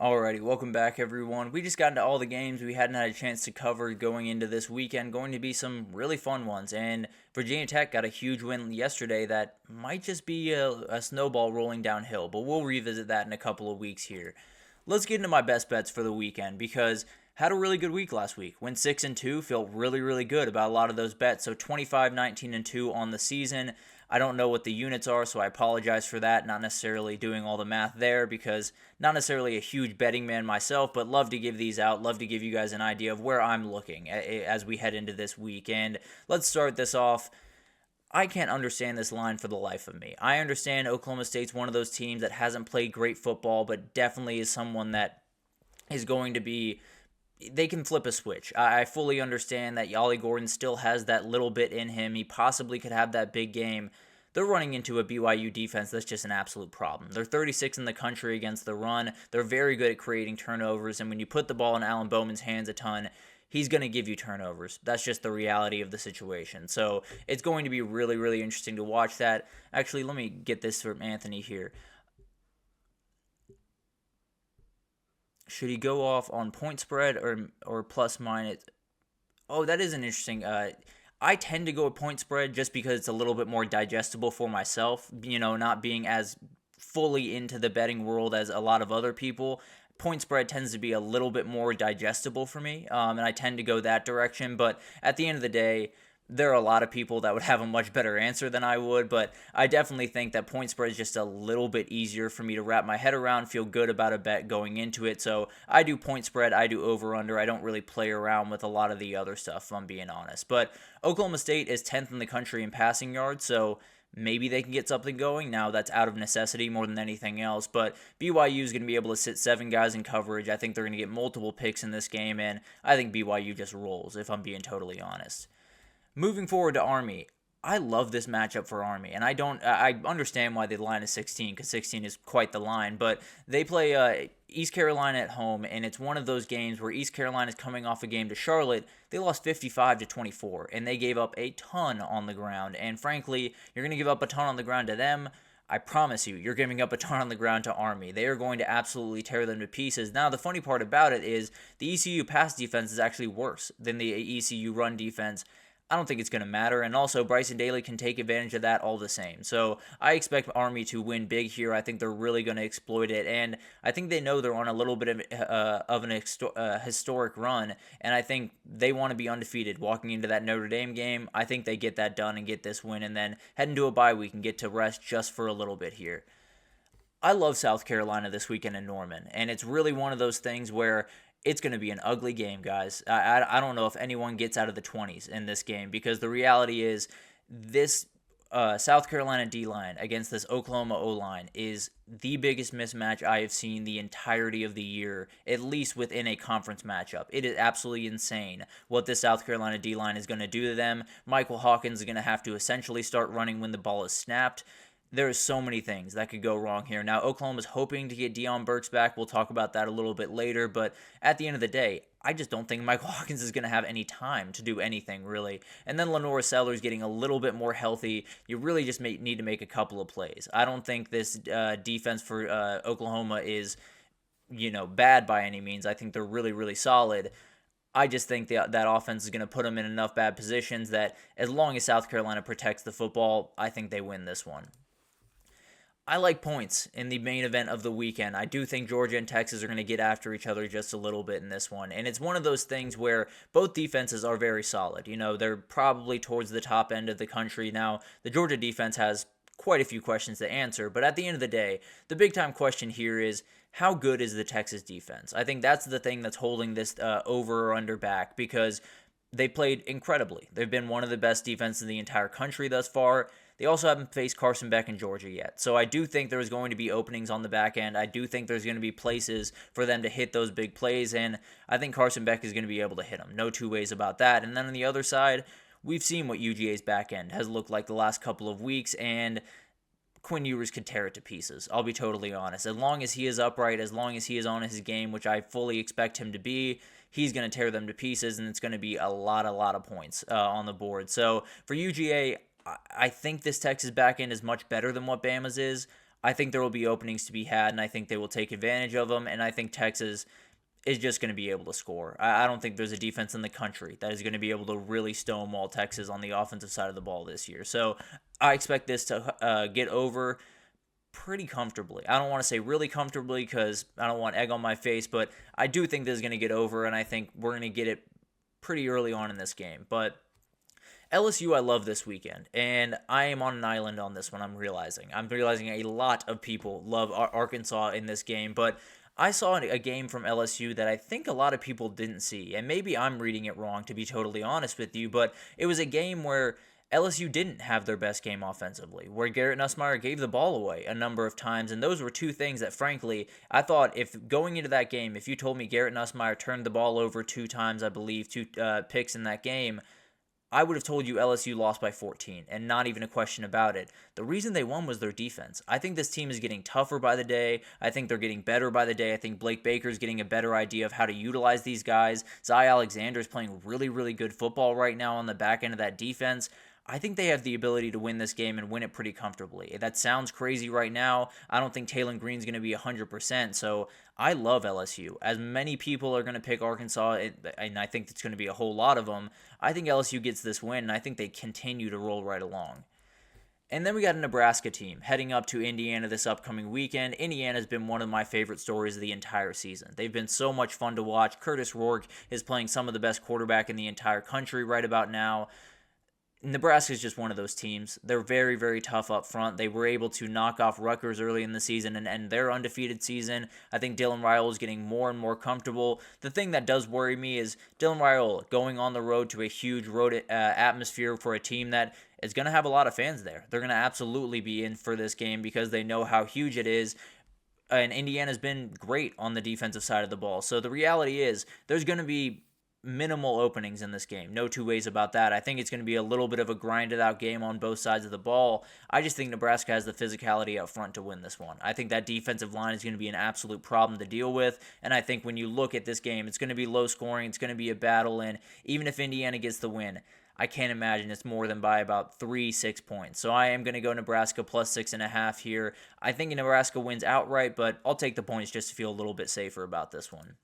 Alrighty, welcome back everyone. We just got into all the games we hadn't had a chance to cover going into this weekend. Going to be some really fun ones. And Virginia Tech got a huge win yesterday that might just be a snowball rolling downhill. But we'll revisit that in a couple of weeks here. Let's get into my best bets for the weekend because had a really good week last week. Went 6-2, felt really good about a lot of those bets. So 25, 19-2 on the season. I don't know what the units are, so I apologize for that. Not necessarily doing all the math there because not necessarily a huge betting man myself, but love to give these out. Love to give you guys an idea of where I'm looking as we head into this week. And let's start this off. I can't understand this line for the life of me. I understand Oklahoma State's one of those teams that hasn't played great football, but definitely is someone that is going to be they can flip a switch. I fully understand that Ollie Gordon still has that little bit in him. He possibly could have that big game. They're running into a BYU defense that's just an absolute problem. They're 36 in the country against the run. They're very good at creating turnovers, and when you put the ball in Alan Bowman's hands a ton, he's going to give you turnovers. That's just the reality of the situation. So it's going to be really interesting to watch that. Actually, let me get this from Anthony here. Should he go off on point spread or plus minus? Oh, that is an interesting. I tend to go with point spread just because it's a little bit more digestible for myself. Not being as fully into the betting world as a lot of other people. Point spread tends to be a little bit more digestible for me, and I tend to go that direction. But at the end of the day, there are a lot of people that would have a much better answer than I would, but I definitely think that point spread is just a little bit easier for me to wrap my head around, feel good about a bet going into it. So I do point spread, I do over-under. I don't really play around with a lot of the other stuff, if I'm being honest. But Oklahoma State is 10th in the country in passing yards, so maybe they can get something going. Now, that's out of necessity more than anything else, but BYU is going to be able to sit 7 guys in coverage. I think they're going to get multiple picks in this game, and I think BYU just rolls, if I'm being totally honest. Moving forward to Army, I love this matchup for Army, and I understand why the line is 16, because 16 is quite the line, but they play East Carolina at home, and it's one of those games where East Carolina is coming off a game to Charlotte. They lost 55-24, and they gave up a ton on the ground, and frankly, you're going to give up a ton on the ground to them. I promise you're giving up a ton on the ground to Army. They are going to absolutely tear them to pieces. Now, the funny part about it is the ECU pass defense is actually worse than the ECU run defense. I don't think it's going to matter, and also Bryson Daly can take advantage of that all the same. So I expect Army to win big here. I think they're really going to exploit it, and I think they know they're on a little bit of an historic run, and I think they want to be undefeated walking into that Notre Dame game. I think they get that done and get this win, and then head into a bye week and get to rest just for a little bit here. I love South Carolina this weekend in Norman, and it's really one of those things where it's going to be an ugly game, guys. I don't know if anyone gets out of the 20s in this game because the reality is this South Carolina D-line against this Oklahoma O-line is the biggest mismatch I have seen the entirety of the year, at least within a conference matchup. It is absolutely insane what this South Carolina D-line is going to do to them. Michael Hawkins is going to have to essentially start running when the ball is snapped. There's so many things that could go wrong here. Now, Oklahoma's hoping to get Deion Burks back. We'll talk about that a little bit later. But at the end of the day, I just don't think Michael Hawkins is going to have any time to do anything, really. And then Lenora Sellers getting a little bit more healthy. You really just need to make a couple of plays. I don't think this defense for Oklahoma is, bad by any means. I think they're really solid. I just think that offense is going to put them in enough bad positions that as long as South Carolina protects the football, I think they win this one. I like points in the main event of the weekend. I do think Georgia and Texas are going to get after each other just a little bit in this one. And it's one of those things where both defenses are very solid. They're probably towards the top end of the country. Now, the Georgia defense has quite a few questions to answer. But at the end of the day, the big-time question here is, how good is the Texas defense? I think that's the thing that's holding this over or under back because they played incredibly. They've been one of the best defenses in the entire country thus far. They also haven't faced Carson Beck in Georgia yet. So I do think there's going to be openings on the back end. I do think there's going to be places for them to hit those big plays, and I think Carson Beck is going to be able to hit them. No two ways about that. And then on the other side, we've seen what UGA's back end has looked like the last couple of weeks, and Quinn Ewers could tear it to pieces. I'll be totally honest. As long as he is upright, as long as he is on his game, which I fully expect him to be, he's going to tear them to pieces, and it's going to be a lot of points on the board. So for UGA, I think this Texas back end is much better than what Bama's is. I think there will be openings to be had, and I think they will take advantage of them, and I think Texas is just going to be able to score. I don't think there's a defense in the country that is going to be able to really stonewall Texas on the offensive side of the ball this year. So I expect this to get over pretty comfortably. I don't want to say really comfortably because I don't want egg on my face, but I do think this is going to get over, and I think we're going to get it pretty early on in this game. But LSU, I love this weekend, and I am on an island on this one. I'm realizing a lot of people love Arkansas in this game, but I saw a game from LSU that I think a lot of people didn't see, and maybe I'm reading it wrong, to be totally honest with you, but it was a game where LSU didn't have their best game offensively, where Garrett Nussmeier gave the ball away a number of times, and those were two things that, frankly, I thought if going into that game, if you told me Garrett Nussmeier turned the ball over 2 times, I believe, 2 picks in that game, I would have told you LSU lost by 14, and not even a question about it. The reason they won was their defense. I think this team is getting tougher by the day. I think they're getting better by the day. I think Blake Baker's getting a better idea of how to utilize these guys. Zy Alexander is playing really, really good football right now on the back end of that defense. I think they have the ability to win this game and win it pretty comfortably. That sounds crazy right now. I don't think Taylon Green's going to be 100%, so I love LSU. As many people are going to pick Arkansas, and I think it's going to be a whole lot of them, I think LSU gets this win, and I think they continue to roll right along. And then we got a Nebraska team heading up to Indiana this upcoming weekend. Indiana's been one of my favorite stories of the entire season. They've been so much fun to watch. Curtis Rourke is playing some of the best quarterback in the entire country right about now. Nebraska is just one of those teams. They're very, very tough up front. They were able to knock off Rutgers early in the season and end their undefeated season. I think Dylan Raiola is getting more and more comfortable. The thing that does worry me is Dylan Raiola going on the road to a huge road atmosphere for a team that is going to have a lot of fans there. They're going to absolutely be in for this game because they know how huge it is. And Indiana's been great on the defensive side of the ball. So the reality is there's going to be minimal openings in this game. No two ways about that. I think it's going to be a little bit of a grinded out game on both sides of the ball. I just think Nebraska has the physicality up front to win this one. I think that defensive line is going to be an absolute problem to deal with, and I think when you look at this game, it's going to be low scoring, it's going to be a battle, and even if Indiana gets the win, I can't imagine it's more than by about 3-6 points. So I am going to go Nebraska plus 6.5 here. I think Nebraska wins outright, but I'll take the points just to feel a little bit safer about this one.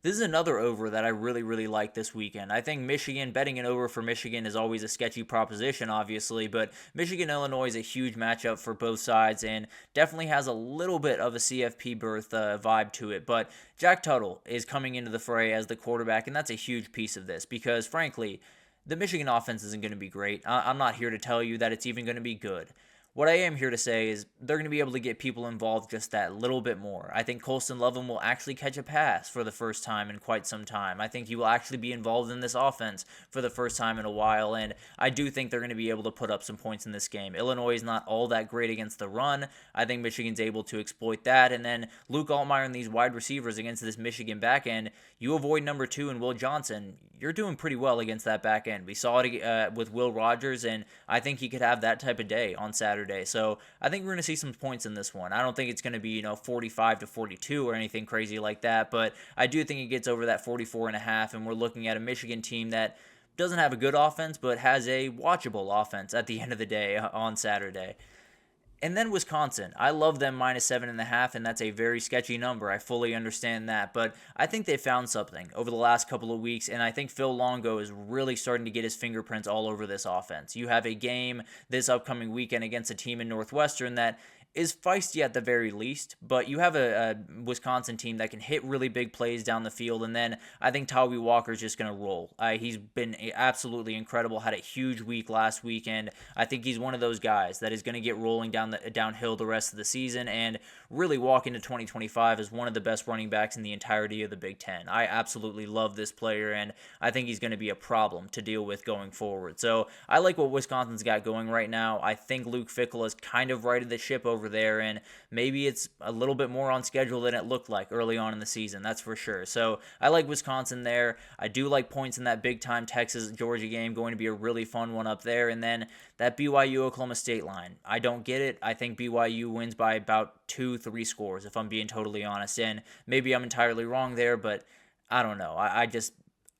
This is another over that I really, really like this weekend. I think Michigan, betting an over for Michigan is always a sketchy proposition, obviously, but Michigan-Illinois is a huge matchup for both sides and definitely has a little bit of a CFP berth vibe to it. But Jack Tuttle is coming into the fray as the quarterback, and that's a huge piece of this because, frankly, the Michigan offense isn't going to be great. I'm not here to tell you that it's even going to be good. What I am here to say is they're going to be able to get people involved just that little bit more. I think Colston Lovin will actually catch a pass for the first time in quite some time. I think he will actually be involved in this offense for the first time in a while, and I do think they're going to be able to put up some points in this game. Illinois is not all that great against the run. I think Michigan's able to exploit that, and then Luke Altmaier and these wide receivers against this Michigan back end, you avoid number 2 and Will Johnson, you're doing pretty well against that back end. We saw it with Will Rogers, and I think he could have that type of day on Saturday. So I think we're going to see some points in this one. I don't think it's going to be 45-42 or anything crazy like that, but I do think it gets over that 44.5, and we're looking at a Michigan team that doesn't have a good offense, but has a watchable offense at the end of the day on Saturday. And then Wisconsin. I love them minus 7.5, and that's a very sketchy number. I fully understand that, but I think they found something over the last couple of weeks, and I think Phil Longo is really starting to get his fingerprints all over this offense. You have a game this upcoming weekend against a team in Northwestern that is feisty at the very least, but you have a Wisconsin team that can hit really big plays down the field, and then I think Tawee Walker's just going to roll. He's been absolutely incredible, had a huge week last weekend. I think he's one of those guys that is going to get rolling downhill the rest of the season and really walk into 2025 as one of the best running backs in the entirety of the Big Ten. I absolutely love this player, and I think he's going to be a problem to deal with going forward. So I like what Wisconsin's got going right now. I think Luke Fickell has kind of righted the ship over there, and maybe it's a little bit more on schedule than it looked like early on in the season, that's for sure. So I like Wisconsin there. I do like points in that big-time Texas-Georgia game, going to be a really fun one up there, and then that BYU-Oklahoma State line. I don't get it. I think BYU wins by about 2-3 scores, if I'm being totally honest, and maybe I'm entirely wrong there, but I don't know.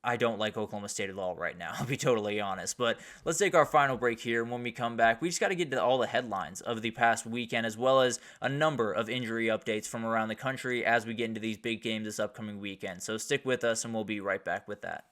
I don't like Oklahoma State at all right now, I'll be totally honest. But let's take our final break here, and when we come back, we just got to get to all the headlines of the past weekend, as well as a number of injury updates from around the country as we get into these big games this upcoming weekend. So stick with us, and we'll be right back with that.